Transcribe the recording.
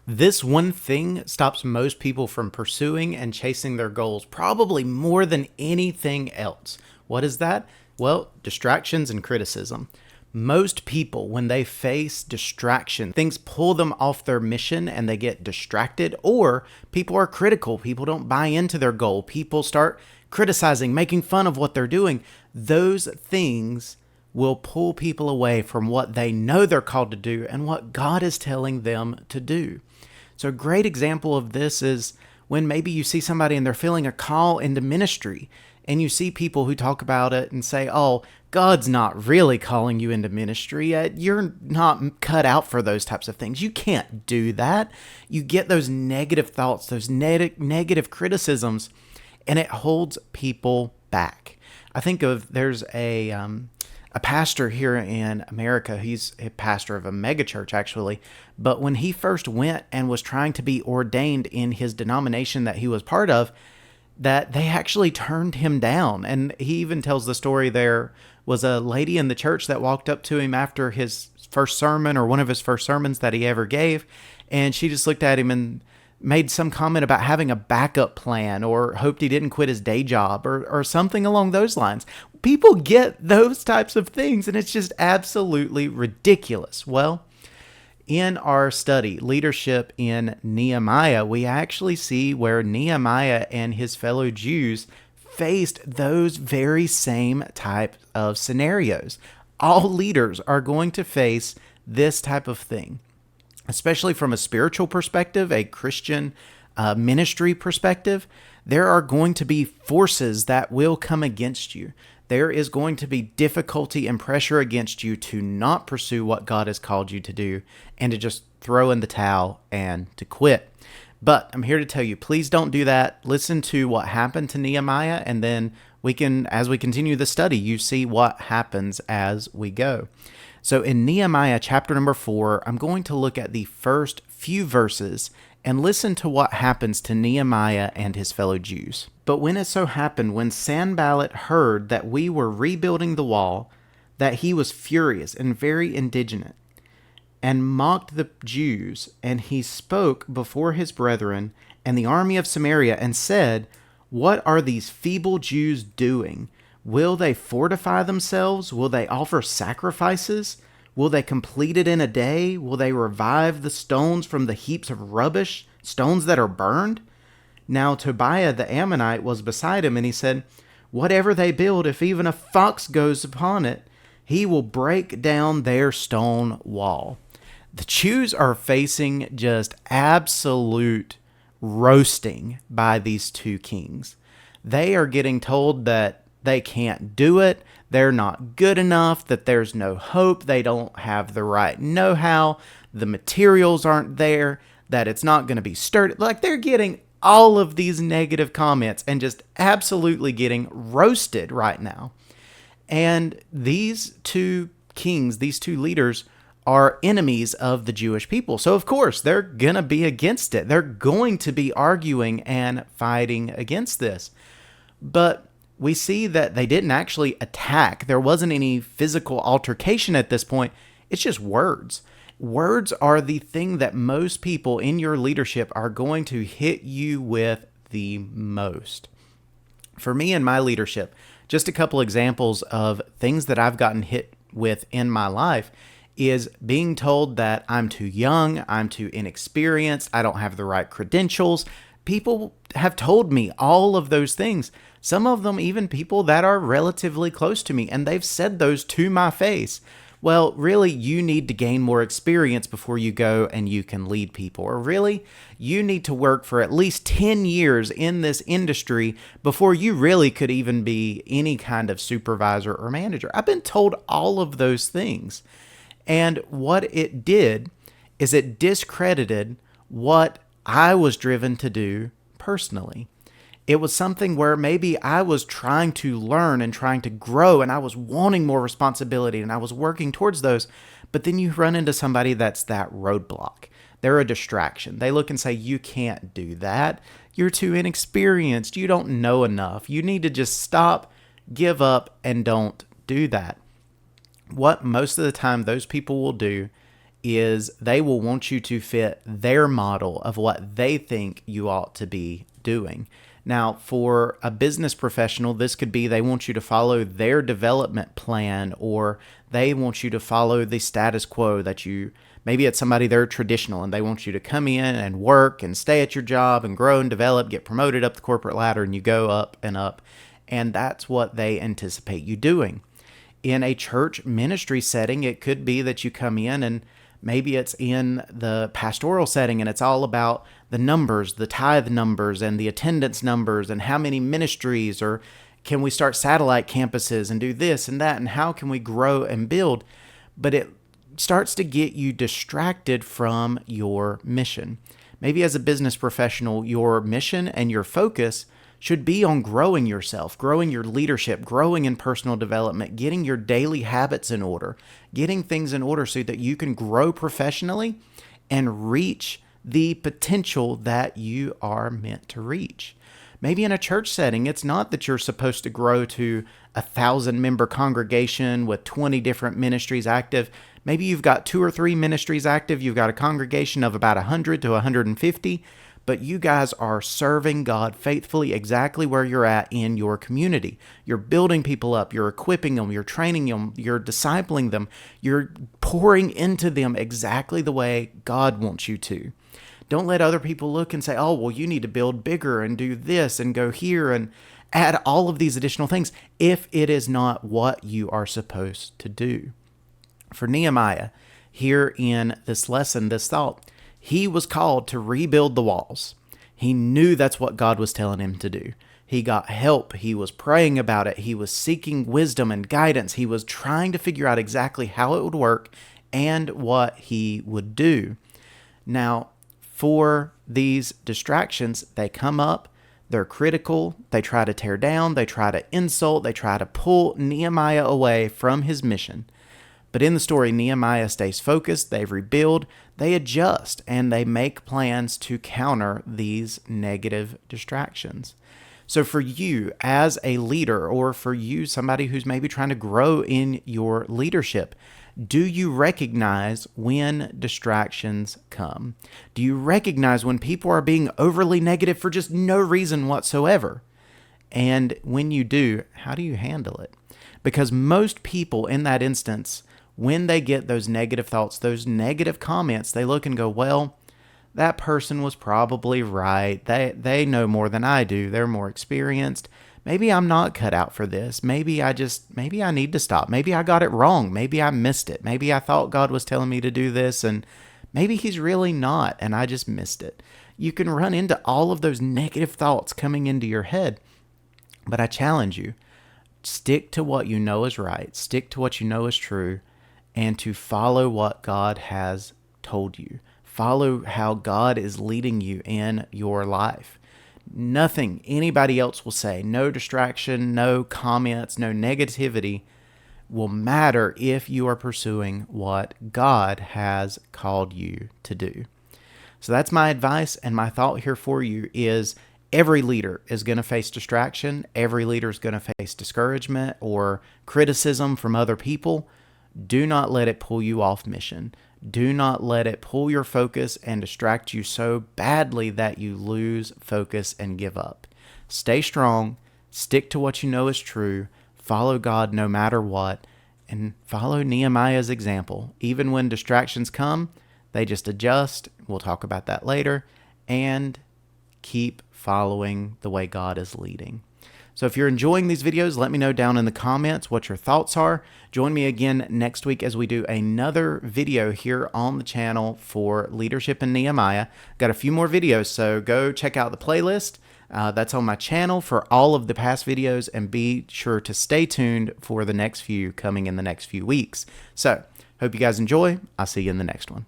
This one thing stops most people from pursuing and chasing their goals, probably more than anything else. What is that? Well, distractions and criticism. Most people, when they face distraction, things pull them off their mission and they get distracted, or people are critical. People don't buy into their goal. People start criticizing, making fun of what they're doing. Those things will pull people away from what they know they're called to do and what God is telling them to do. So, a great example of this is when maybe you see somebody and they're feeling a call into ministry, and you see people who talk about it and say, oh, God's not really calling you into ministry. You're not cut out for those types of things. You can't do that. You get those negative thoughts, those negative criticisms, and it holds people back. I think of there's a pastor here in America. He's a pastor of a megachurch, actually. But when he first went and was trying to be ordained in his denomination that he was part of, that they actually turned him down. And he even tells the story. There was a lady in the church that walked up to him after his first sermon, or one of his first sermons that he ever gave. And she just looked at him and made some comment about having a backup plan, or hoped he didn't quit his day job, or something along those lines. People get those types of things, and it's just absolutely ridiculous. Well, in our study, Leadership in Nehemiah, we actually see where Nehemiah and his fellow Jews faced those very same type of scenarios. All leaders are going to face this type of thing, especially from a spiritual perspective, a Christian ministry perspective. There are going to be forces that will come against you. There is going to be difficulty and pressure against you to not pursue what God has called you to do, and to just throw in the towel and to quit. But I'm here to tell you, please don't do that. Listen to what happened to Nehemiah, and then we can, as we continue the study, you see what happens as we go. So in Nehemiah chapter number 4, I'm going to look at the first few verses and listen to what happens to Nehemiah and his fellow Jews. But when it so happened, when Sanballat heard that we were rebuilding the wall, that he was furious and very indignant, and mocked the Jews, and he spoke before his brethren and the army of Samaria, and said, what are these feeble Jews doing? Will they fortify themselves? Will they offer sacrifices? Will they complete it in a day? Will they revive the stones from the heaps of rubbish, stones that are burned? Now Tobiah the Ammonite was beside him, and he said, whatever they build, if even a fox goes upon it, he will break down their stone wall. The Jews are facing just absolute roasting by these two kings. They are getting told that they can't do it, they're not good enough, that there's no hope, they don't have the right know-how, the materials aren't there, that it's not going to be sturdy. Like, they're getting all of these negative comments and just absolutely getting roasted right now. And these two kings, these two leaders, are enemies of the Jewish people. So of course, they're going to be against it. They're going to be arguing and fighting against this. But we see that they didn't actually attack. There wasn't any physical altercation at this point. It's just words. Words are the thing that most people in your leadership are going to hit you with the most. For me in my leadership, just a couple examples of things that I've gotten hit with in my life is being told that I'm too young, I'm too inexperienced, I don't have the right credentials. People have told me all of those things. Some of them even people that are relatively close to me, and they've said those to my face. Well, really, you need to gain more experience before you go and you can lead people. Or really, you need to work for at least 10 years in this industry before you really could even be any kind of supervisor or manager. I've been told all of those things. And what it did is it discredited what I was driven to do personally. It was something where maybe I was trying to learn and trying to grow, and I was wanting more responsibility and I was working towards those. But then you run into somebody that's that roadblock. They're a distraction. They look and say, you can't do that. You're too inexperienced. You don't know enough. You need to just stop, give up, and don't do that. What most of the time those people will do is they will want you to fit their model of what they think you ought to be doing. Now, for a business professional, this could be they want you to follow their development plan, or they want you to follow the status quo that you, maybe it's somebody they're traditional and they want you to come in and work and stay at your job and grow and develop, get promoted up the corporate ladder, and you go up and up. And that's what they anticipate you doing. In a church ministry setting, it could be that you come in and maybe it's in the pastoral setting and it's all about the numbers, the tithe numbers and the attendance numbers and how many ministries, or can we start satellite campuses and do this and that, and how can we grow and build? But it starts to get you distracted from your mission. Maybe as a business professional, your mission and your focus should be on growing yourself, growing your leadership, growing in personal development, getting your daily habits in order, getting things in order so that you can grow professionally and reach the potential that you are meant to reach. Maybe in a church setting, it's not that you're supposed to grow to 1,000-member congregation with 20 different ministries active. Maybe you've got 2 or 3 ministries active. You've got a congregation of about 100 to 150. But you guys are serving God faithfully exactly where you're at in your community. You're building people up, you're equipping them, you're training them, you're discipling them, you're pouring into them exactly the way God wants you to. Don't let other people look and say, oh, well, you need to build bigger and do this and go here and add all of these additional things if it is not what you are supposed to do. For Nehemiah, here in this lesson, this thought, he was called to rebuild the walls. He knew that's what God was telling him to do. He got help. He was praying about it. He was seeking wisdom and guidance. He was trying to figure out exactly how it would work and what he would do. Now, for these distractions, they come up, they're critical, they try to tear down, they try to insult, they try to pull Nehemiah away from his mission. But in the story, Nehemiah stays focused, they rebuild, they adjust, and they make plans to counter these negative distractions. So for you as a leader, or for you, somebody who's maybe trying to grow in your leadership, do you recognize when distractions come? Do you recognize when people are being overly negative for just no reason whatsoever? And when you do, how do you handle it? Because most people in that instance, when they get those negative thoughts, those negative comments, they look and go, well, that person was probably right. They know more than I do. They're more experienced. Maybe I'm not cut out for this. Maybe I need to stop. Maybe I got it wrong. Maybe I missed it. Maybe I thought God was telling me to do this, and maybe he's really not, and I just missed it. You can run into all of those negative thoughts coming into your head, but I challenge you, stick to what you know is right. Stick to what you know is true, and to follow what God has told you. Follow how God is leading you in your life. Nothing anybody else will say, no distraction, no comments, no negativity will matter if you are pursuing what God has called you to do. So that's my advice, and my thought here for you is every leader is going to face distraction. Every leader is going to face discouragement or criticism from other people. Do not let it pull you off mission. Do not let it pull your focus and distract you so badly that you lose focus and give up. Stay strong, stick to what you know is true, follow God no matter what, and follow Nehemiah's example. Even when distractions come, they just adjust. We'll talk about that later, and keep following the way God is leading. So if you're enjoying these videos, let me know down in the comments what your thoughts are. Join me again next week as we do another video here on the channel for Leadership in Nehemiah. Got a few more videos, so go check out the playlist. That's on my channel for all of the past videos, and be sure to stay tuned for the next few coming in the next few weeks. So hope you guys enjoy. I'll see you in the next one.